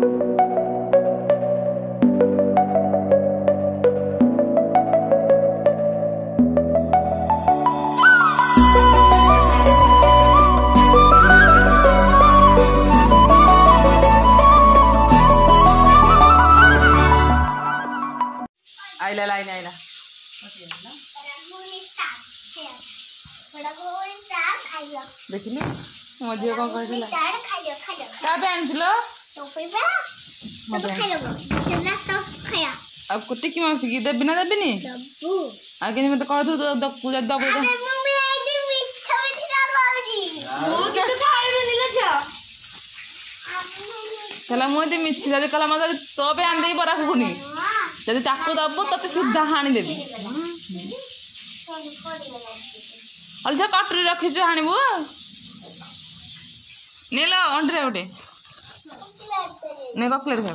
आइला line आइला देखिली मो झील कौन कहला क्या पे आनल अब कुटी की मासी की देवी ना देवी आगे मत कह दू पूजा दब कहला मुझे मिछी जब कहला मत तो पे आन दे बरा खुनी जब चाकू दबू तो सीधा हाणी देवी अलझा कटरी रखीच हाणबू नील अंड्रे गोटे नहीं ककलेट खाए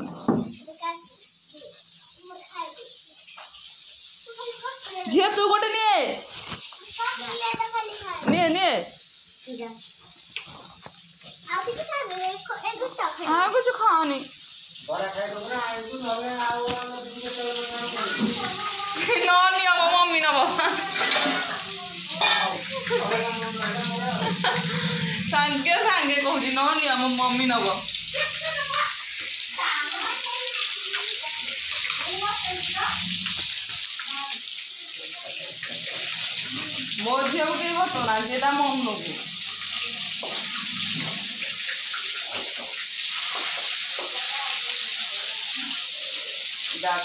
झील तू गोटे नहीं हाँ कुछ खाओनी मम्मी नब सांगे सांगे कहूँ नियम मम्मी नब मो झील को कहीं बतना से मन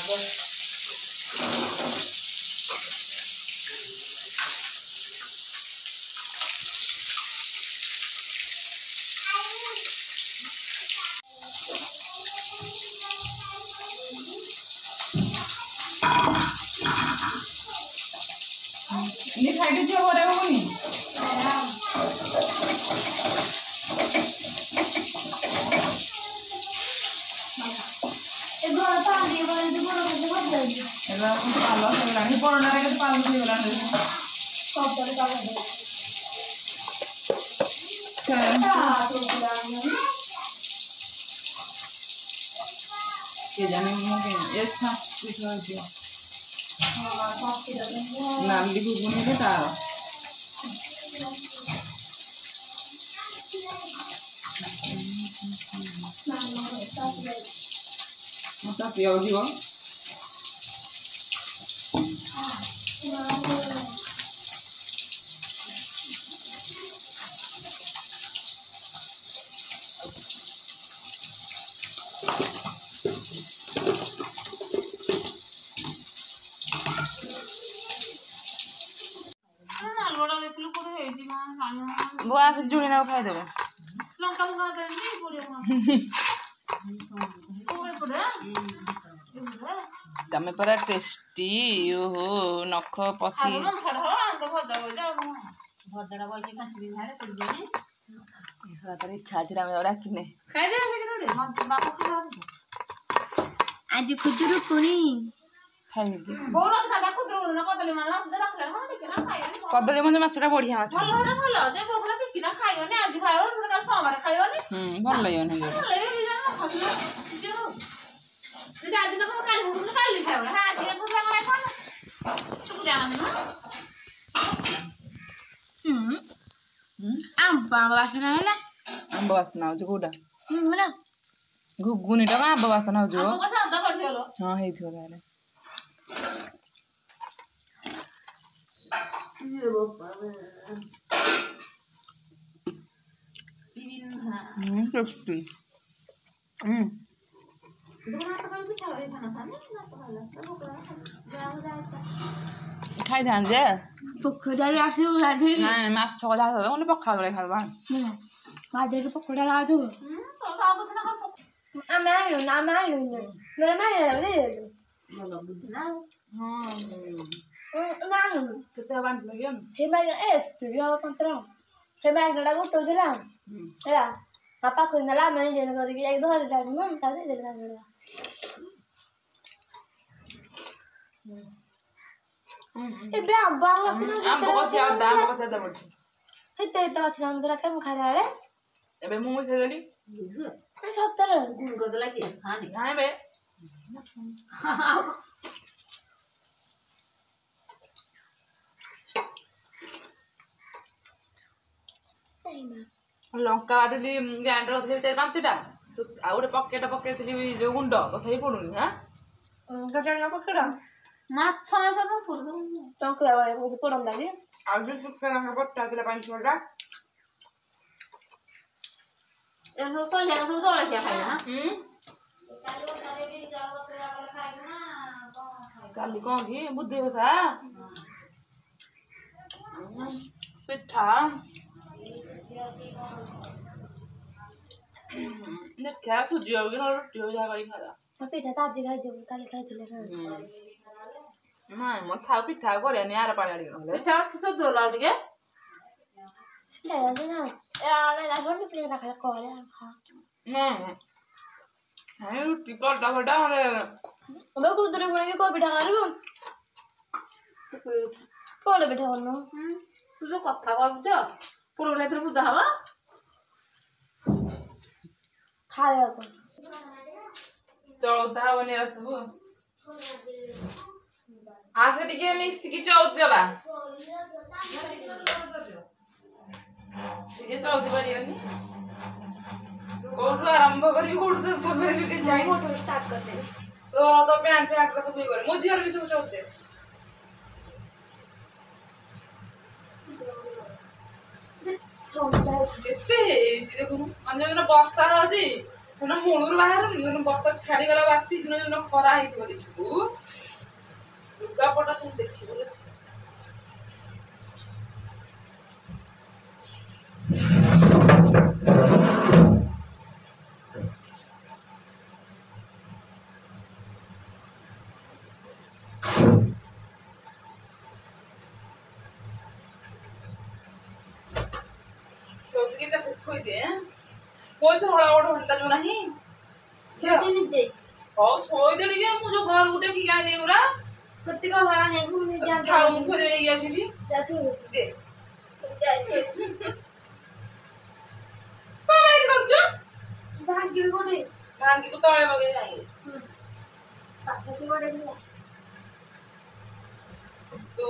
को नहीं खाई झील घरे होनी कोरोना पाल नाली घुगुनी के तार मत पिया जीव बुआ जुड़ी ना खाईदेवे तमें पूरा टेस्टी ओहो नख पसी इच्छा आज डाकिने आज खुदुरु कुणी कदली मंज माछटा बढ़िया माछ भल आंब वासना है आंब वासना हो कोटा घुगुनीटा आंब वासना हो हाँ है टेस्टी खाई था जे पोखरा आसे गाधे ना माछ को जा ओने पखा गले खाबा गाधे के पोखरा गाधो आमे आयो ना आयो मेरे माय दे बोलो बुझना हां ना केते बांध लगे हे माय ए तू यो पंत्रा हे माय गडा गोटो दिला हेला पापा को नला मैंने देने कर के एक दो हजार डाल मन था दे देना गडा ए बे आंबा वासना आंबा को से दाम को से दबड़ हे ते तो वासना अंदर के खा रे एबे मु से देली ସତରେ ଗୁଣ କରିଦେଲା କିଏ ଖାନି ନାଇଁ ବେ ଲଙ୍କା ବାଟିଲି ଗ୍ରାଇଣ୍ଡର କରିଥିଲି 4-5ଟା ଆଉ ଗୋଟେ ପକେଇଥିଲି ଯୋଉ ଗୁଣ୍ଡ ତଥାପି ପଡୁନି ହାଁ କେତେଟା ପକେଇଲ ମାଛ ସବୁ ଫୁଲ ଟଙ୍କିଆ ଭଳିଆ ବହୁତ ପଡନ୍ତା କି ଆଉ ଯୋଉ ଶୁଖିଲା ଲଙ୍କା ବଟା ଥିଲା 5-6ଟା ଏ ସବୁ ସନ୍ଧ୍ୟାରେ ସବୁ ଜଳଖିଆ ଖାଇବେ ନା କାଲି କଣ କି ବୁଦ୍ଧି କଥା ପିଠା ଦେଖିଆ ସୁଜି ହଉ କି ନହେଲେ ରୁଟି ହଉ ଯାହା କରିକି ଖାଇବା ପିଠା ତ ଆଜି ଖାଇଯିବୁ କାଲି ଖାଇଥିଲେ ନାଇଁ ମୋ ଥାଉ ପିଠା ଆଉ କରିବାନି ଆର ପାଳି ଆଡ଼ିକି ନହେଲେ ପିଠା ଅଛି ସବୁ ଦୋଲ ଆଉ ଟିକେ ନାଇଁ ରୁଟି ପରଟା ଫରଟା ନହେଲେ କୁଦୁରି ଗୁଣିକି କୋଉ ପିଠା କରିବୁ ପୋଡ଼ ପିଠା କରୁନୁ ତୁ ଯୋଉ କଥା କହୁଛ ପୁରୁଣା ଏଥିରେ ପୂଜା ହବ ଖାଇବାକୁ ଚଉତା ହବନି ଏରା ସବୁ ଆସେ ଟିକେ ମିଶିକି ଚଉତି ଦବା ଟିକେ ଚଉତି କରିବନି କୋଉଠୁ ଆରମ୍ଭ କରିବି କୋଉଠୁ ଶେଷ କରିବି କିଛି ଜାଣିନି ଷ୍ଟାର୍ଟ କରିଦେବି ତ ପ୍ୟାଣ୍ଟ ଫ୍ୟାଣ୍ଟ ସବୁ ଇଏ କରେ ମୋ ଝିଅର ବି ସବୁ ଚଉତି ଦେ କେତେ ହେଇଛି ଦେଖୁନୁ ମାନେ ଯୋଉଦିନ ବର୍ଷା ହଉଛି ସେଦିନ ମୂଳରୁ ବାହାରୁନି ଯୋଉଦିନ ବର୍ଷା ଛାଡିଗଲା ବାସି ଯୋଉଦିନ ଖରା ହେଇଥିବ ଦେଖିବୁ ଲୁଗାପଟା ସବୁ ଦେଖିବୁ ଥୋଇଦେ କୋଇ ତ ହଳା ଗୋଟେ ଘଣ୍ଟା ଯୋଉ ନାହିଁ ନିଜେ ହଉ ଥୋଇଦେ ଟିକେ ମୁଁ ଯୋଉ ଘର ଗୋଟେ ଠିକା ଦେଇଗୁରା କେତିକ ହଳା ନେବୁ ଥାଉ ମୁଁ ଥୋଇଦେବି ନେଇକି ଆସିବି ଦେ କଣ ଏମିତି କରୁଛୁ ଭାଙ୍ଗିବି କୋଉଠି ଭାଙ୍ଗିକୁ ତଳେ ପକେଇ ଯାଇକି ପାଖରେ ଗୋଟେ ତୁ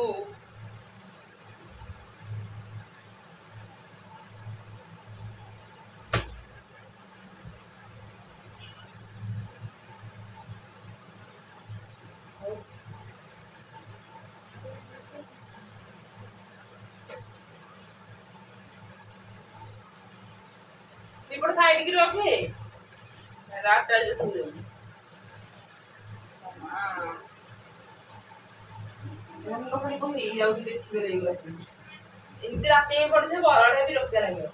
ଏପଟେ ସାଇଡ୍ କି ରଖେ ରାଟା ଯୋଉ ଥୋଇଦେବୁ ଲୋକ କଣ ହେଇଯାଉଛି ଦେଖିବେ ଏଇଗୁରା ଏମିତି ରାତି ହେଇ ପଡିছে ବରଡେ ବି ରଖିବା ଲାଗିବ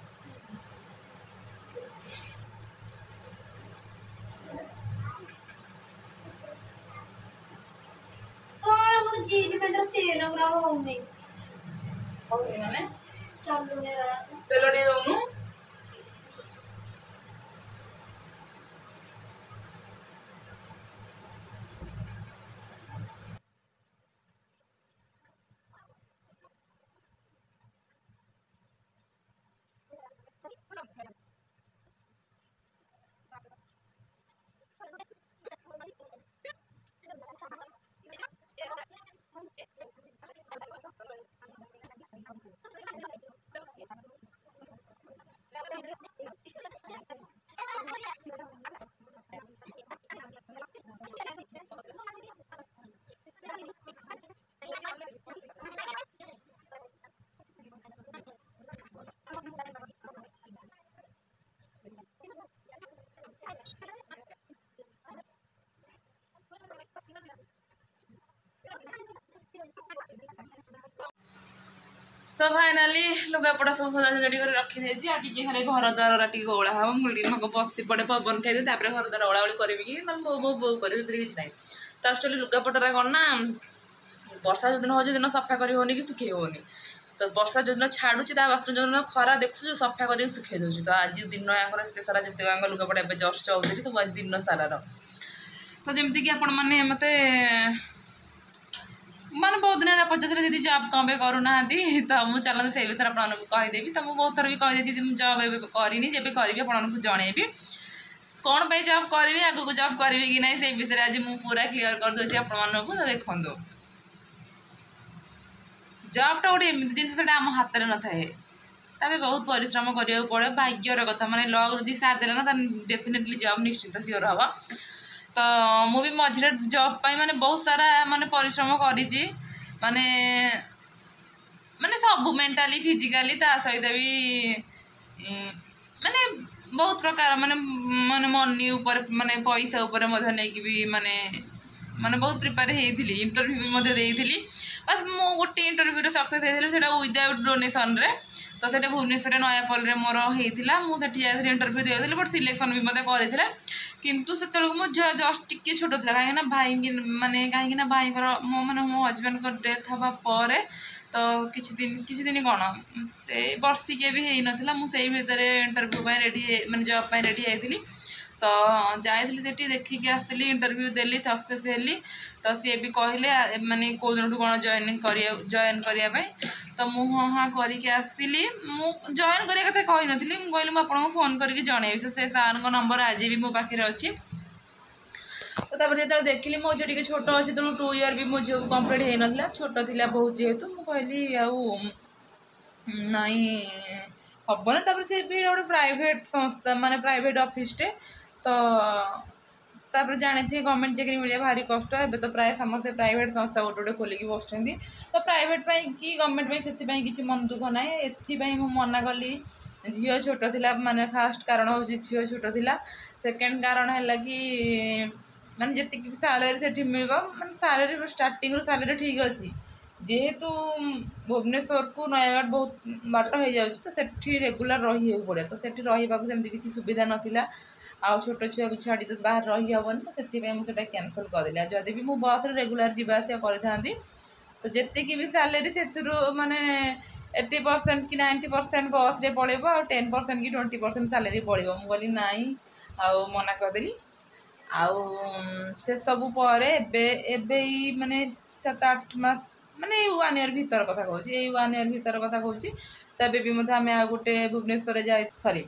ଶଳା ମୋର ଜିନ୍ସ ପ୍ୟାଣ୍ଟର ଚେନ୍ ଗୁରା ହଉନି ମାନେ ଚାଲୁନି ତେଲ ଟିକେ ଦଉନୁ तो फाइनाली लुगापड़ा सब सजासजी कर रखी देछि आ टिके खाली घर द्वार टिके ओळा हम मुली मग बसी पड़े पवन खाई तापर घर द्वार ओळा ओळी करबी कि मो बो करे से किछ नाही तो एक्चुअली लुगापड़ा कोन ना वर्षा जो दिन हो दिन सफा करी होनी कि सुखी होनी तो वर्षा जो दिन छाड़ुची ता बाथरूम जो दिन खरा देखु सफा कर सुखई दउची तो आज दिन याकर एते सारा जते लुगापड़ा ए जस्ट चौधरी सब आज दिन सारा तो जमती कि आपण माने मते मैंने बहुत दिन पचार दीदी जॉब कम करूना तो मुझे चलते से विषय आपको कहीदेवी तो मुझे बहुत थर भी कहीदे जॉब एवं करी जब करी आपको जनइबी कौन पे जॉब करी आगू जॉब करी कि नहीं से विषय आज मुझे पूरा क्लीयर कर दूसरी आपण को देखो जॉबटा गोटे एमती जिन आम हाथ में न थाए तमें बहुत परिश्रम करा पड़े भाग्यर कथा माने लक जब साथ देला ना डेफिनेटली जॉब निश्चित सियोर हवा तो मुझे मझे जॉब पाई माने बहुत सारा माने परिश्रम करी माने माने सब मेंटाली फिजिकली ता सहित भी माने बहुत प्रकार माने माने मनी ऊपर माने पैसा ऊपर मध्य नहीं कि भी माने माने बहुत प्रिपेयर होती इंटरव्यू भी बस मु गोटे इंटरव्यू सक्सेस होता विदाउट डोनेशन रे तो से भुवनेश्वर नयापल मोर होता मुझे जाती इंटरव्यू देती बट सिलेक्शन भी मतलब करते किंतु से मुझे जस्ट टिके छोट था कहीं भाई माने कहीं भाई मो माने मो हजबैंड को डेथ हवा पर तो किसी दिन कौन से वर्षिके भी हो नाला मुझे भितर इंटरव्यू रेडी माने जॉब रेडी होती तो जाइली से देखिकी आसली इंटरव्यू देली सक्सेस हेली तो सी भी कहले माने कौ दिन कौन जॉइन करने तो मु हाँ करके आसली मु जॉइन करिया कथा कही नथिली मु कहली मु आपको फोन करके जनइबी से सार नंबर आज भी मो पाखे अच्छी तो तापर जो देखिली मो झी छोट अच्छे तो 2 ईयर भी मो झील को कम्प्लीट हो नाला छोट थी बहुत जेहेतु मुझे कहली नाई हेन तापर से भी गोटे प्राइवेट संस्था माने प्राइवेट ऑफिस टे तो तापर जानी थी गवर्नमेंट चाकरी मिले भारी कष्ट एबे तो प्राय समस्त प्राइवेट संस्था गोटे गोटे खोलिकी बसुँच तो प्राइवेट कि गवर्नमेंट से किसी मन दुख ना एपाई मुझे मना कली झील छोट थी माने फास्ट कारण हूँ झील छोट थी सेकेंड कारण है कि माने जी सालेरी से मिल माने सालेरी स्टार्टिंग सालेरी ठीक अच्छी जेहेतु भुवनेश्वर को नयागढ़ बहुत बाट हो जाए तो सेठी रेगुलर रही पड़े तो सेठी रही किसी सुविधा नाला आउ छोट छुआ को छाड़ी तो बाहर रही हेन तो से मुझे कैनसल करदेली जदि भी मुझे बस रेगुलर जावासिया करी तो जी भी सालेरी से माने 80% कि 90% बस रे पड़ेबो और 10% कि 20% सालेरी पड़ेबो मु कहली नाई आउ मना करदेली आउ से सब पर एबे माने 7-8 मास माने 1 ईयर भीतर कथा कहूँ 1 ईयर भीतर कथा कहूँ तबे भी मतलब आम गोटे भुवनेश्वर जा सॉरी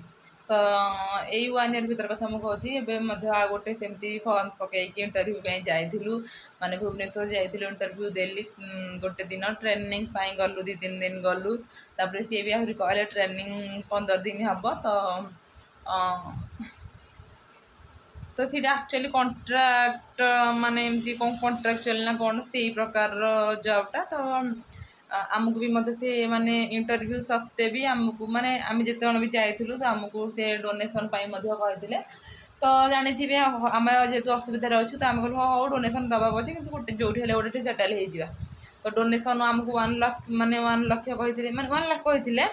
तो यही 1 ईयर भीतर कथा मुझे कहूँ आ गोटे सेमती फॉर्म पकईकि इंटरव्यू जाइलु माने भुवनेश्वर जाइलु इंटरव्यू देली गोटे दिन ट्रेनिंग गलु 2-3 दिन गलु तापर सी भी आहरी कहले ट्रेनिंग 15 दिन हम तो सीटा एक्चुअली कॉन्ट्रैक्ट माने एमती कौन कॉन्ट्रैक्चुअल ना कौन से प्रकार जॉबटा तो आमको भी मत से माने इंटरव्यू सत्ते भी आमको माने आम जिते भी जाइलु तो आमको से डोनेशन कहते तो जानी थे आम जेहतु असुविधा अच्छे तो आम कहूँ हाँ डोनेशन दबा पचे कि गोटे जो गोटे सेटल हो तो डोनेशन आमको 1 लाख माने 1 लाख कहते माने 1 लाख कहते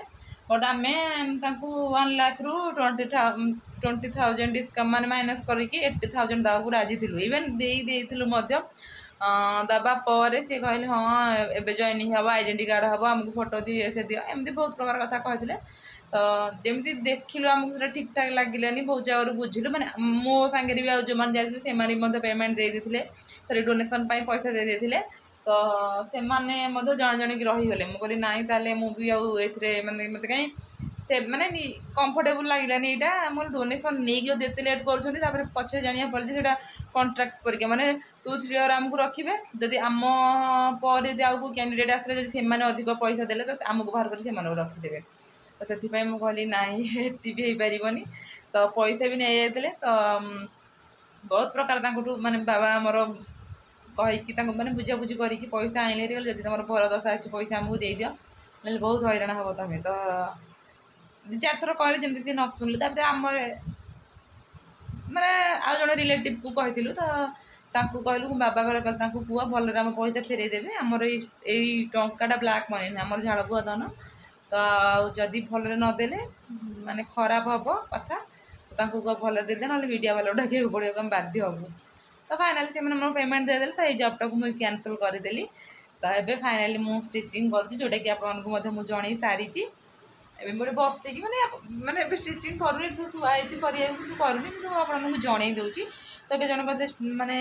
बट आम 1 लाख रु 20,000 डिस्काउंट माने माइनस करके 80,000 दवाक राजी थी इवेन देलु दबा पर सी कहले हाँ एबे जॉइनिंग हम आइडेंटी कार्ड हम आमको फोटो दिए से दियो एमती बहुत प्रकार कथा कहते तो जमी देखिलु आमको ठीक ठाक लगे बहुत जगह बुझिलु माने मो सांगे भी आज जो जाते से पेमेंट दे देते सरी डोनेशन पैसा दे देते तो से जन जन की रहीगले मुझे नाई ताले मुझे आए माने मत कहीं से माने कंफर्टेबल लगे यहाँ मोर डोनेशन नहीं देते लेट कर पचे जाना पड़े से कॉन्ट्रैक्ट करके माने 2-3 ईयर आमको रखिए जदि आम पर आउ कैंडिडेट आसले जब से अधिक पैसा देले तो आमको बाहर कर रखिदेवे तो से कहली नाई हेटी भी हो पारनी तो पैसा भी नहीं जाते तो बहुत प्रकार माने बाबा आमर कहीकि माने बुझाबुझी करके पैसा आइले जब तुम भर दशा अच्छी पैसा आमको दे दियो ना बहुत हैरान हम तुम तो 2-4 थर कहले जमी सी न शुणिले आम माने आउ जड़े रिलेटिव को कही तो कहलु बाबा कहले पुआ भल पैसा फेरई देवे आमर यही टाटा ब्लैक मनी ना आम झाड़ बुआ धन तो जदि भल नदेले माने खराब हम कथा तो भल देदे ना मीडिया वाला डाक पड़े बाध्य हबू तो फाइनाली से पेमेंट देदेले तो ये जॉबटा को मुझे कैंसल करदेली तो ये फाइनाली मुझे स्टिचिंग कर जोटा कि आपको जन सारी मोटे बस माने स्टिचिंग करूनी थुआई करूनी कि आपको जन दूसरी तो ये जन माने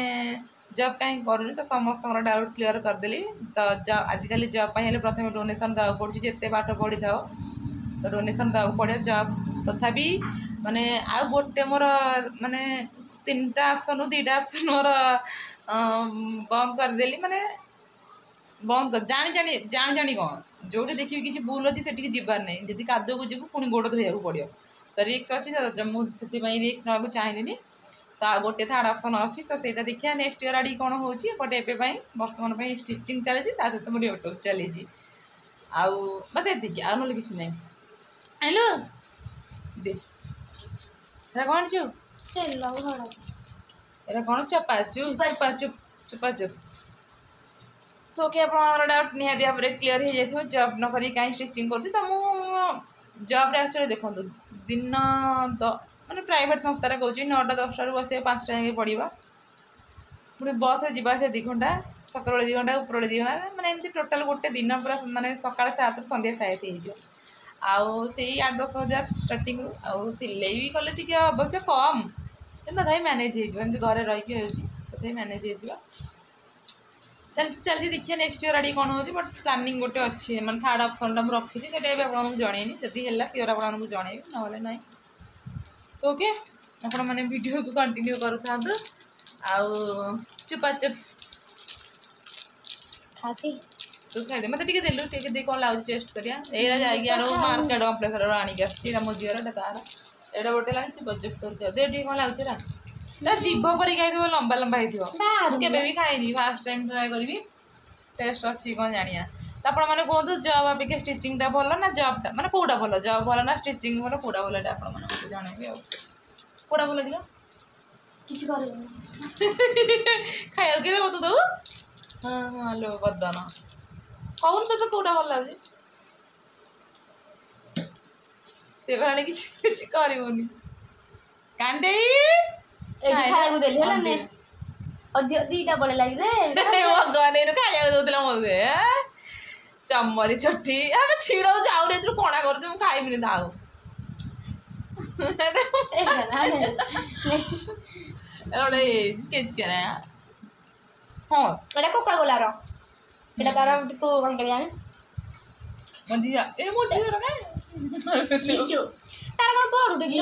जॉब कहीं करूनी तो समस्त डाउट क्लीयर करदेली तो आजिकल जॉब प्रथम डोनेशन देवा पड़े जिते पाठ पढ़ी था तो डोनेशन देवा पड़े जॉब तथापि माने आ गोटे मोर माने 3टा ऑप्शन 2टा ऑप्शन मोर बंद कर देली माने बंद कर जानी जानी कौन जो देखिए किसी भूल अच्छी से जीवार नहीं जदि कादो को जीव पुणी गोड़ धोया पड़ो तो रिक्स अच्छी मुझे रिक्स ना चाहिए तो गोटे थर्ड ऑप्शन अच्छी तो सहीटा देखिए नेक्स्ट ईयर आड़ी कौन हो बट एवं बर्तमान स्टिचिंग चली सहित मोर यूट्यूब चली आउ बस ये आ ना कि ना हेलो दे कौन चु एरा कौन चपाचु चुपाचुप चुपाचुप तो कि आप डाउट निहाती भाव में क्लीयर हो जाए जब न करी कहीं स्टिचिंग कर जब एक्चुअली देखो दिन तो मैंने प्राइवेट संस्था कौच 9टा 10टा बस 5टा जाए पड़ा पुणी बस जावा 2 घंटा सकाल 2 घंटा उपरबले 2 घंटा मैंने एमती टोटाल गोटे दिन पूरा मानने सका 7 संध्या 7 हो से 8-10 हज़ार स्टार्टिंग सिले भी कले टी अवश्य कम कि तथा मैनेज होमती घरे रही तथा मैनेज हो चलती देखिए नेक्स्ट ईयर आड़ी कौन हो बट प्लानिंग गोटे अच्छी मैं थर्ड ऑप्शन मुझे रखी से आपको जनईनी जदि है क्लियर आपको जनइबी ना ना ओके आपण मैंने वीडियो को कंटिन्यू करूँ चुपाचुप खाती तू खाई मत टे देलु टे कौन लगे टेस्ट करिया एरा जाइए मार्केट कम्प्लेक्स आणिक आसी मो झीर कार एटा गोटे लाइन चुपाचुप कर दे कौन लगुरा ना जीभ पर खाई लंबा लंबा होके भी खाई फास्ट टाइम ट्राए करी टेस्ट अच्छी कौन जानिया तो आप कहते जब अपेक्षा स्टिचिंगटा भल ना जबटा मैंने कौटा भल जब भल ना स्टिचिंग भल कौटा भल आपको जनइबी कौटा भल कि खाया के मत दो हाँ हाँ लो बदन कौन तो कौटा भल लगे से कहने किसी करनी कांडे खाया देली है ना और 2टा बड़े लगे भगवान खाया दौला मत चमरी छठी आम छिड़ आउे कणा कर खाइबी दाऊ हाँ कोका कोला तार को मो झीर तार कौन पढ़ू देखी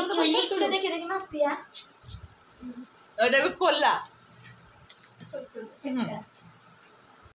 देखी माफिया खोला